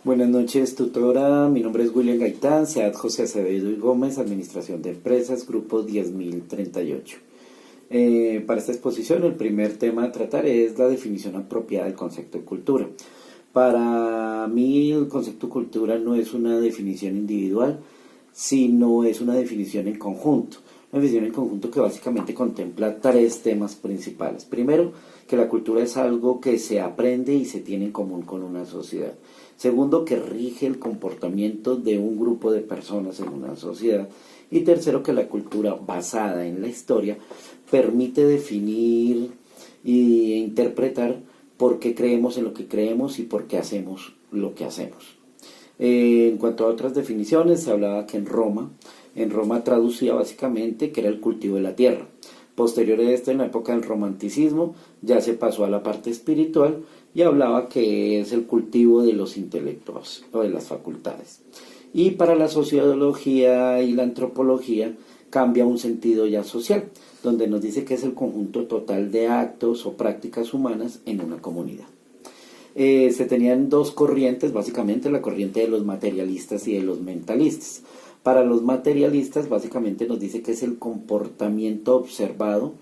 Buenas noches, tutora. Mi nombre es William Gaitán, SEAD José Acevedo y Gómez, Administración de Empresas, Grupo 10.038. Para esta exposición, el primer tema a tratar es la definición apropiada del concepto de cultura. Para mí, el concepto de cultura no es una definición individual, sino es una definición en conjunto. Una definición en conjunto que básicamente contempla tres temas principales. Primero, que la cultura es algo que se aprende y se tiene en común con una sociedad. Segundo, que rige el comportamiento de un grupo de personas en una sociedad. Y tercero, que la cultura basada en la historia permite definir e interpretar por qué creemos en lo que creemos y por qué hacemos lo que hacemos. En cuanto a otras definiciones, se hablaba que en Roma traducía básicamente que era el cultivo de la tierra. Posterior a esto, en la época del romanticismo, ya se pasó a la parte espiritual y hablaba que es el cultivo de los intelectos o de las facultades. Y para la sociología y la antropología cambia un sentido ya social, donde nos dice que es el conjunto total de actos o prácticas humanas en una comunidad. Se tenían dos corrientes, básicamente la corriente de los materialistas y de los mentalistas. Para los materialistas básicamente nos dice que es el comportamiento observado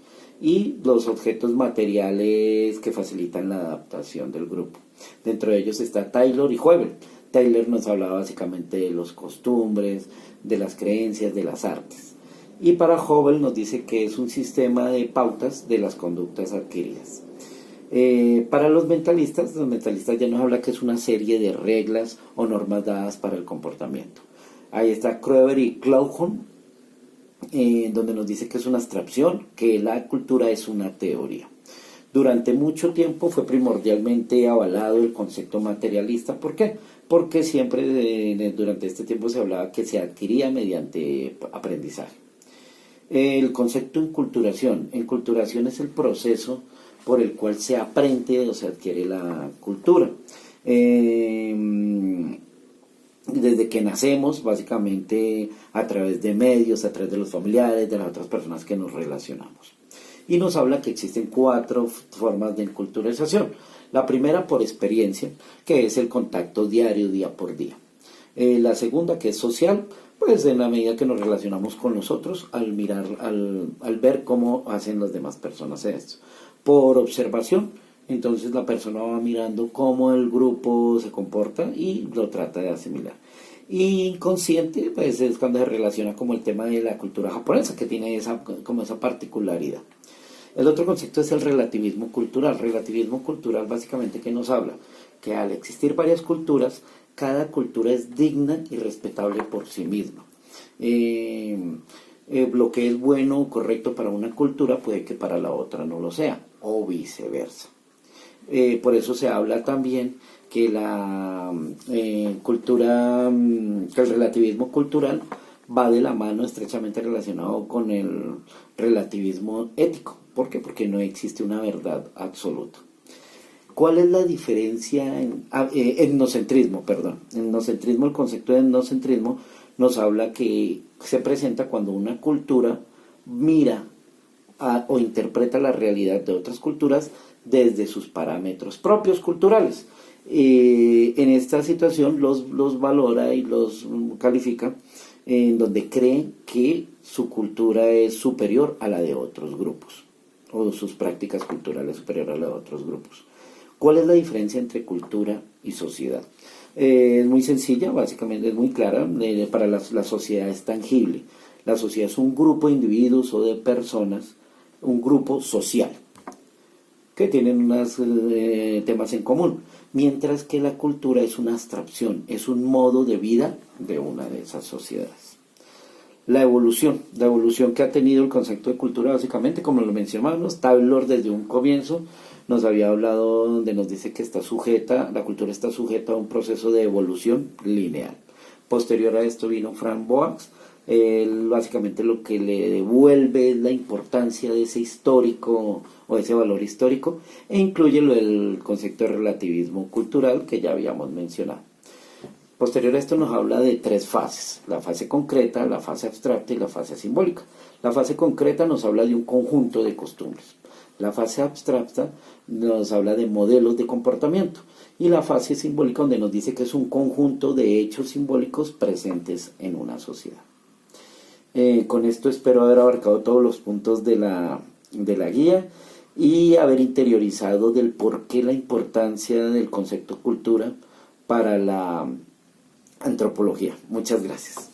y los objetos materiales que facilitan la adaptación del grupo. Dentro de ellos está Taylor y Hegel. Taylor nos hablaba básicamente de las costumbres, de las creencias, de las artes. Y para Hegel nos dice que es un sistema de pautas de las conductas adquiridas. Para los mentalistas ya nos habla que es una serie de reglas o normas dadas para el comportamiento. Ahí está Kroeber y Claughon, donde nos dice que es una abstracción, que la cultura es una teoría. Durante mucho tiempo fue primordialmente avalado el concepto materialista. ¿Por qué? Porque siempre durante este tiempo se hablaba que se adquiría mediante aprendizaje. El concepto enculturación. Enculturación es el proceso por el cual se aprende o se adquiere la cultura. Desde que nacemos, básicamente a través de medios, a través de los familiares, de las otras personas que nos relacionamos. Y nos habla que existen 4 formas de enculturación. La primera, por experiencia, que es el contacto diario, día por día. La segunda, que es social, pues en la medida que nos relacionamos con nosotros, al ver cómo hacen las demás personas esto. Por observación, entonces la persona va mirando cómo el grupo se comporta y lo trata de asimilar. Y inconsciente, pues es cuando se relaciona como el tema de la cultura japonesa, que tiene esa particularidad. El otro concepto es el relativismo cultural. Relativismo cultural básicamente que nos habla que al existir varias culturas, cada cultura es digna y respetable por sí misma. Lo que es bueno o correcto para una cultura puede que para la otra no lo sea, o viceversa. Por eso se habla también que la cultura, que el relativismo cultural va de la mano estrechamente relacionado con el relativismo ético. ¿Por qué? Porque no existe una verdad absoluta. ¿Cuál es la diferencia en etnocentrismo? Etnocentrismo, el concepto de etnocentrismo nos habla que se presenta cuando una cultura mira o interpreta la realidad de otras culturas desde sus parámetros propios culturales. En esta situación los valora y los califica en donde creen que su cultura es superior a la de otros grupos o sus prácticas culturales superior a la de otros grupos. ¿Cuál es la diferencia entre cultura y sociedad? Es muy sencilla, básicamente es muy clara. Para la sociedad es tangible. La sociedad es un grupo de individuos o de personas, un grupo social, que tienen unos temas en común, mientras que la cultura es una abstracción, es un modo de vida de una de esas sociedades. La evolución que ha tenido el concepto de cultura, básicamente, como lo mencionamos, Taylor desde un comienzo nos había hablado, donde nos dice que la cultura está sujeta a un proceso de evolución lineal. Posterior a esto vino Frank Boas. Básicamente lo que le devuelve es la importancia de ese histórico o ese valor histórico, e incluye el concepto de relativismo cultural que ya habíamos mencionado. Posterior a esto nos habla de 3 fases: la fase concreta, la fase abstracta y la fase simbólica. La fase concreta nos habla de un conjunto de costumbres. La fase abstracta nos habla de modelos de comportamiento y la fase simbólica donde nos dice que es un conjunto de hechos simbólicos presentes en una sociedad. Con esto espero haber abarcado todos los puntos de la guía y haber interiorizado del por qué la importancia del concepto cultura para la antropología. Muchas gracias.